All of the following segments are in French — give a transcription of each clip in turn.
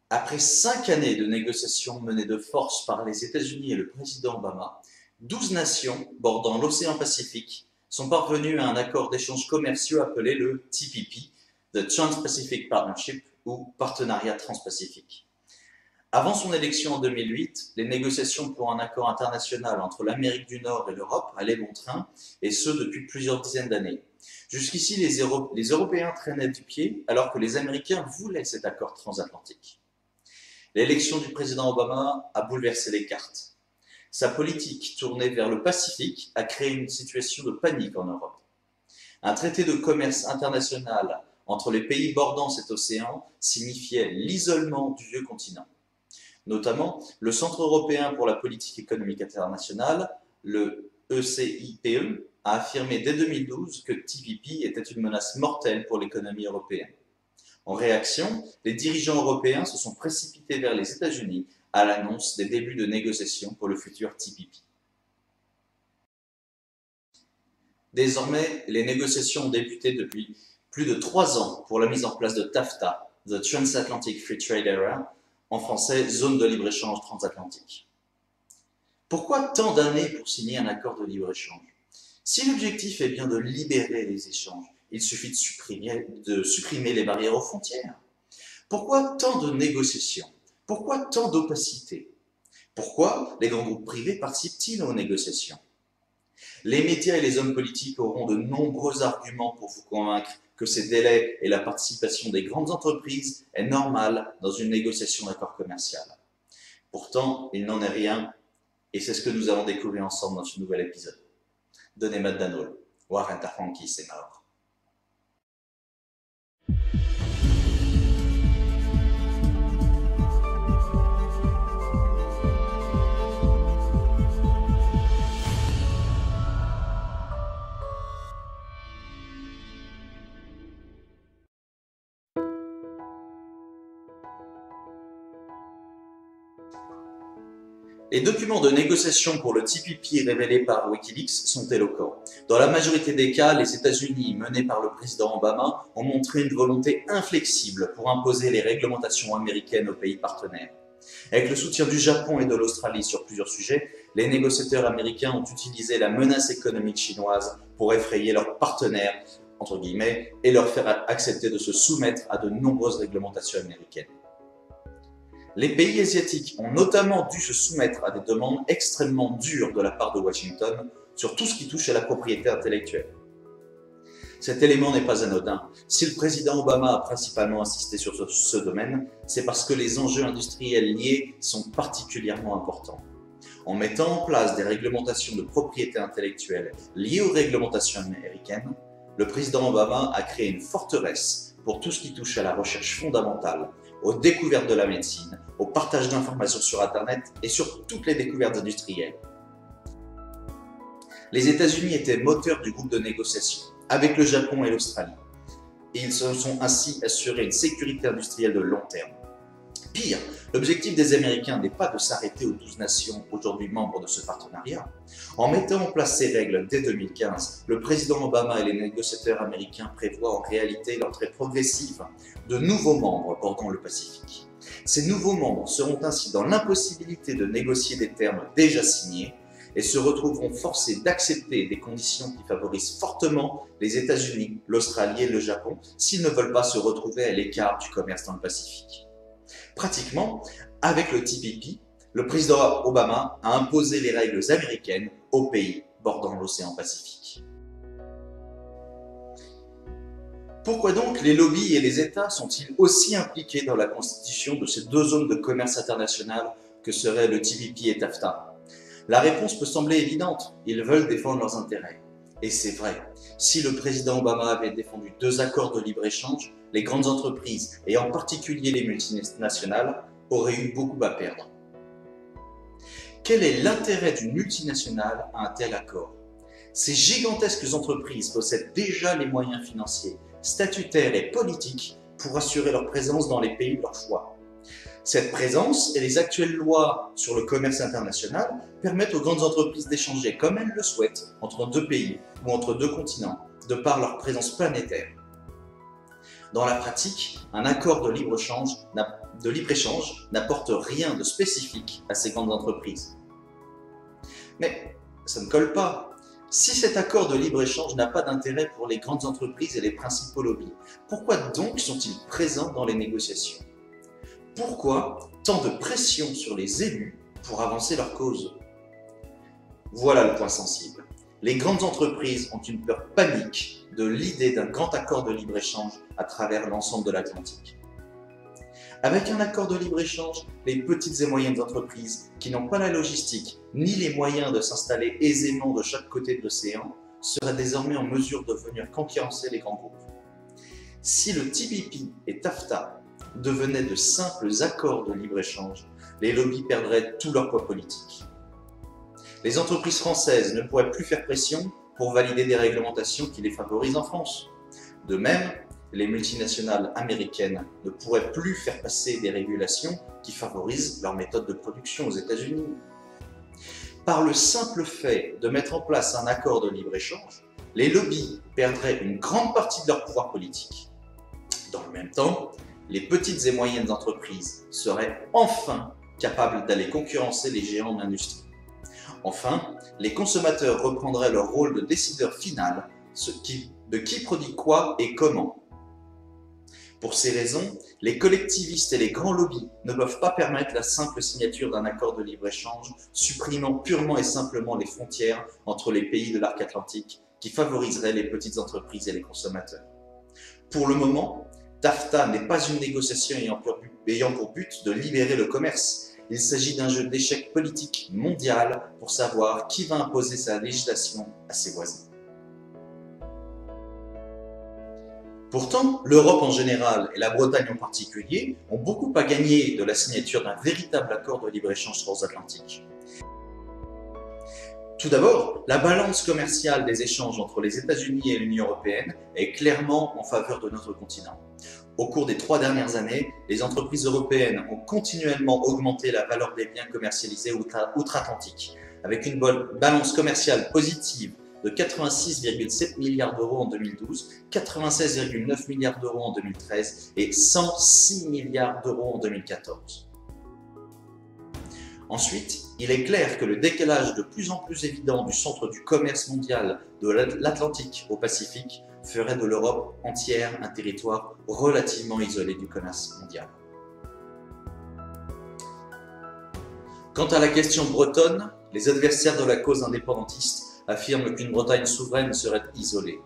Après 5 années de négociations menées de force par les États-Unis et le président Obama, 12 nations bordant l'océan Pacifique sont parvenues à un accord d'échanges commerciaux appelé le TPP, The Trans-Pacific Partnership ou Partenariat transpacifique. Avant son élection en 2008, les négociations pour un accord international entre l'Amérique du Nord et l'Europe allaient bon train, et ce depuis plusieurs dizaines d'années. Jusqu'ici, les Européens traînaient du pied alors que les Américains voulaient cet accord transatlantique. L'élection du président Obama a bouleversé les cartes. Sa politique tournée vers le Pacifique a créé une situation de panique en Europe. Un traité de commerce international entre les pays bordant cet océan signifiait l'isolement du vieux continent. Notamment, le Centre européen pour la politique économique internationale, le ECIPE, a affirmé dès 2012 que TPP était une menace mortelle pour l'économie européenne. En réaction, les dirigeants européens se sont précipités vers les États-Unis à l'annonce des débuts de négociations pour le futur TPP. Désormais, les négociations ont débuté depuis plus de 3 ans pour la mise en place de TAFTA, The Transatlantic Free Trade Area, en français Zone de libre-échange transatlantique. Pourquoi tant d'années pour signer un accord de libre-échange? Si l'objectif est bien de libérer les échanges, il suffit de supprimer les barrières aux frontières. Pourquoi tant de négociations? Pourquoi tant d'opacité? Pourquoi les grands groupes privés participent-ils aux négociations? Les médias et les hommes politiques auront de nombreux arguments pour vous convaincre que ces délais et la participation des grandes entreprises est normale dans une négociation d'accord commercial. Pourtant, il n'en est rien, et c'est ce que nous allons découvrir ensemble dans ce nouvel épisode. Donnez Matt Danol, Warren Frankie, c'est mort. Les documents de négociation pour le TPP révélés par Wikileaks sont éloquents. Dans la majorité des cas, les États-Unis, menés par le président Obama, ont montré une volonté inflexible pour imposer les réglementations américaines aux pays partenaires. Avec le soutien du Japon et de l'Australie sur plusieurs sujets, les négociateurs américains ont utilisé la menace économique chinoise pour effrayer leurs partenaires, entre guillemets, et leur faire accepter de se soumettre à de nombreuses réglementations américaines. Les pays asiatiques ont notamment dû se soumettre à des demandes extrêmement dures de la part de Washington sur tout ce qui touche à la propriété intellectuelle. Cet élément n'est pas anodin. Si le président Obama a principalement insisté sur ce domaine, c'est parce que les enjeux industriels liés sont particulièrement importants. En mettant en place des réglementations de propriété intellectuelle liées aux réglementations américaines, le président Obama a créé une forteresse pour tout ce qui touche à la recherche fondamentale, aux découvertes de la médecine, au partage d'informations sur Internet et sur toutes les découvertes industrielles. Les États-Unis étaient moteurs du groupe de négociation, avec le Japon et l'Australie, et ils se sont ainsi assurés une sécurité industrielle de long terme. Pire, l'objectif des Américains n'est pas de s'arrêter aux 12 nations aujourd'hui membres de ce partenariat. En mettant en place ces règles dès 2015, le président Obama et les négociateurs américains prévoient en réalité l'entrée progressive de nouveaux membres bordant le Pacifique. Ces nouveaux membres seront ainsi dans l'impossibilité de négocier des termes déjà signés et se retrouveront forcés d'accepter des conditions qui favorisent fortement les États-Unis, l'Australie et le Japon s'ils ne veulent pas se retrouver à l'écart du commerce dans le Pacifique. Pratiquement, avec le TPP, le président Obama a imposé les règles américaines aux pays bordant l'océan Pacifique. Pourquoi donc les lobbies et les États sont-ils aussi impliqués dans la constitution de ces deux zones de commerce international que seraient le TPP et TAFTA? La réponse peut sembler évidente, ils veulent défendre leurs intérêts. Et c'est vrai, si le président Obama avait défendu 2 accords de libre-échange, les grandes entreprises, et en particulier les multinationales, auraient eu beaucoup à perdre. Quel est l'intérêt d'une multinationale à un tel accord? Ces gigantesques entreprises possèdent déjà les moyens financiers, statutaires et politiques pour assurer leur présence dans les pays de leur choix. Cette présence et les actuelles lois sur le commerce international permettent aux grandes entreprises d'échanger comme elles le souhaitent entre 2 pays ou entre 2 continents, de par leur présence planétaire. Dans la pratique, un accord de libre-échange n'apporte rien de spécifique à ces grandes entreprises. Mais ça ne colle pas. Si cet accord de libre-échange n'a pas d'intérêt pour les grandes entreprises et les principaux lobbies, pourquoi donc sont-ils présents dans les négociations? Pourquoi tant de pression sur les élus pour avancer leur cause? Voilà le point sensible. Les grandes entreprises ont une peur panique de l'idée d'un grand accord de libre-échange à travers l'ensemble de l'Atlantique. Avec un accord de libre-échange, les petites et moyennes entreprises qui n'ont pas la logistique ni les moyens de s'installer aisément de chaque côté de l'océan seraient désormais en mesure de venir concurrencer les grands groupes. Si le TPP et TAFTA devenaient de simples accords de libre-échange, les lobbies perdraient tout leur poids politique. Les entreprises françaises ne pourraient plus faire pression pour valider des réglementations qui les favorisent en France. De même, les multinationales américaines ne pourraient plus faire passer des régulations qui favorisent leur méthode de production aux États-Unis. Par le simple fait de mettre en place un accord de libre-échange, les lobbies perdraient une grande partie de leur pouvoir politique. Dans le même temps, les petites et moyennes entreprises seraient enfin capables d'aller concurrencer les géants de l'industrie. Enfin, les consommateurs reprendraient leur rôle de décideur final de qui produit quoi et comment. Pour ces raisons, les collectivistes et les grands lobbies ne peuvent pas permettre la simple signature d'un accord de libre-échange supprimant purement et simplement les frontières entre les pays de l'arc atlantique qui favoriserait les petites entreprises et les consommateurs. Pour le moment, TAFTA n'est pas une négociation ayant pour but de libérer le commerce. Il s'agit d'un jeu d'échecs politique mondial pour savoir qui va imposer sa législation à ses voisins. Pourtant, l'Europe en général et la Bretagne en particulier ont beaucoup à gagner de la signature d'un véritable accord de libre-échange transatlantique. Tout d'abord, la balance commerciale des échanges entre les États-Unis et l'Union européenne est clairement en faveur de notre continent. Au cours des 3 dernières années, les entreprises européennes ont continuellement augmenté la valeur des biens commercialisés outre-Atlantique, avec une balance commerciale positive de 86,7 milliards d'euros en 2012, 96,9 milliards d'euros en 2013 et 106 milliards d'euros en 2014. Ensuite, il est clair que le décalage de plus en plus évident du centre du commerce mondial de l'Atlantique au Pacifique ferait de l'Europe entière un territoire relativement isolé du commerce mondial. Quant à la question bretonne, les adversaires de la cause indépendantiste affirment qu'une Bretagne souveraine serait isolée.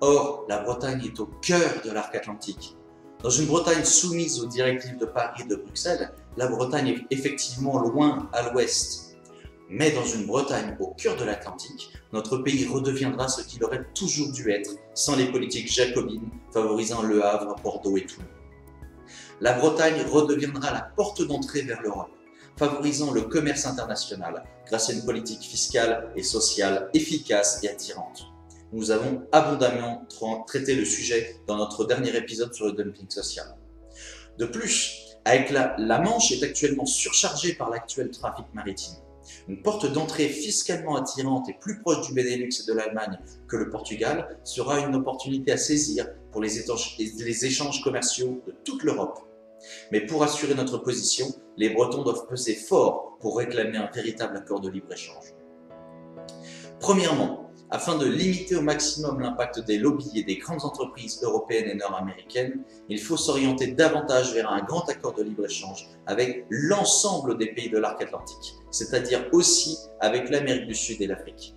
Or, la Bretagne est au cœur de l'arc atlantique. Dans une Bretagne soumise aux directives de Paris et de Bruxelles, la Bretagne est effectivement loin à l'ouest. Mais dans une Bretagne au cœur de l'Atlantique, notre pays redeviendra ce qu'il aurait toujours dû être sans les politiques jacobines favorisant Le Havre, Bordeaux et Toulon. La Bretagne redeviendra la porte d'entrée vers l'Europe, favorisant le commerce international grâce à une politique fiscale et sociale efficace et attirante. Nous avons abondamment traité le sujet dans notre dernier épisode sur le dumping social. De plus, la Manche est actuellement surchargée par l'actuel trafic maritime. Une porte d'entrée fiscalement attirante et plus proche du Benelux et de l'Allemagne que le Portugal sera une opportunité à saisir pour les échanges commerciaux de toute l'Europe. Mais pour assurer notre position, les Bretons doivent peser fort pour réclamer un véritable accord de libre-échange. Premièrement, afin de limiter au maximum l'impact des lobbies et des grandes entreprises européennes et nord-américaines, il faut s'orienter davantage vers un grand accord de libre-échange avec l'ensemble des pays de l'arc atlantique, c'est-à-dire aussi avec l'Amérique du Sud et l'Afrique.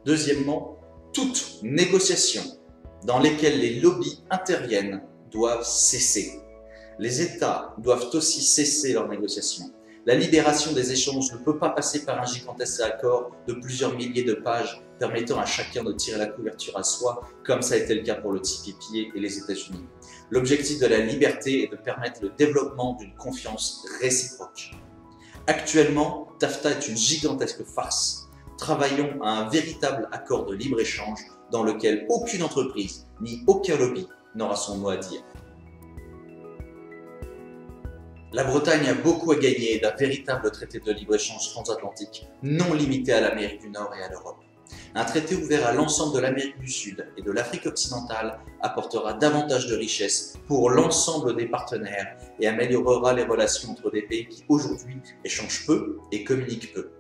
Deuxièmement, toute négociation dans lesquelles les lobbies interviennent doivent cesser. Les États doivent aussi cesser leurs négociations. La libération des échanges ne peut pas passer par un gigantesque accord de plusieurs milliers de pages permettant à chacun de tirer la couverture à soi, comme ça a été le cas pour le TPP et les États-Unis. L'objectif de la liberté est de permettre le développement d'une confiance réciproque. Actuellement, TAFTA est une gigantesque farce. Travaillons à un véritable accord de libre-échange dans lequel aucune entreprise ni aucun lobby n'aura son mot à dire. La Bretagne a beaucoup à gagner d'un véritable traité de libre-échange transatlantique, non limité à l'Amérique du Nord et à l'Europe. Un traité ouvert à l'ensemble de l'Amérique du Sud et de l'Afrique occidentale apportera davantage de richesses pour l'ensemble des partenaires et améliorera les relations entre des pays qui aujourd'hui échangent peu et communiquent peu.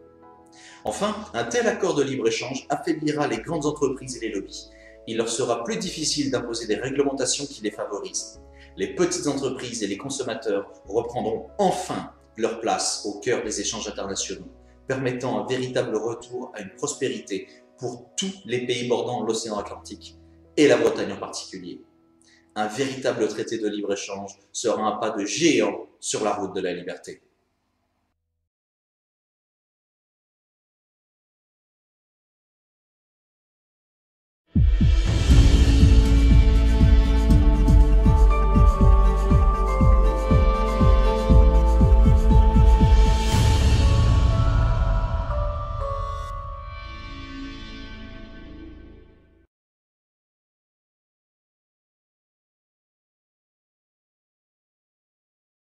Enfin, un tel accord de libre-échange affaiblira les grandes entreprises et les lobbies. Il leur sera plus difficile d'imposer des réglementations qui les favorisent. Les petites entreprises et les consommateurs reprendront enfin leur place au cœur des échanges internationaux, permettant un véritable retour à une prospérité pour tous les pays bordant l'océan Atlantique, et la Bretagne en particulier. Un véritable traité de libre-échange sera un pas de géant sur la route de la liberté.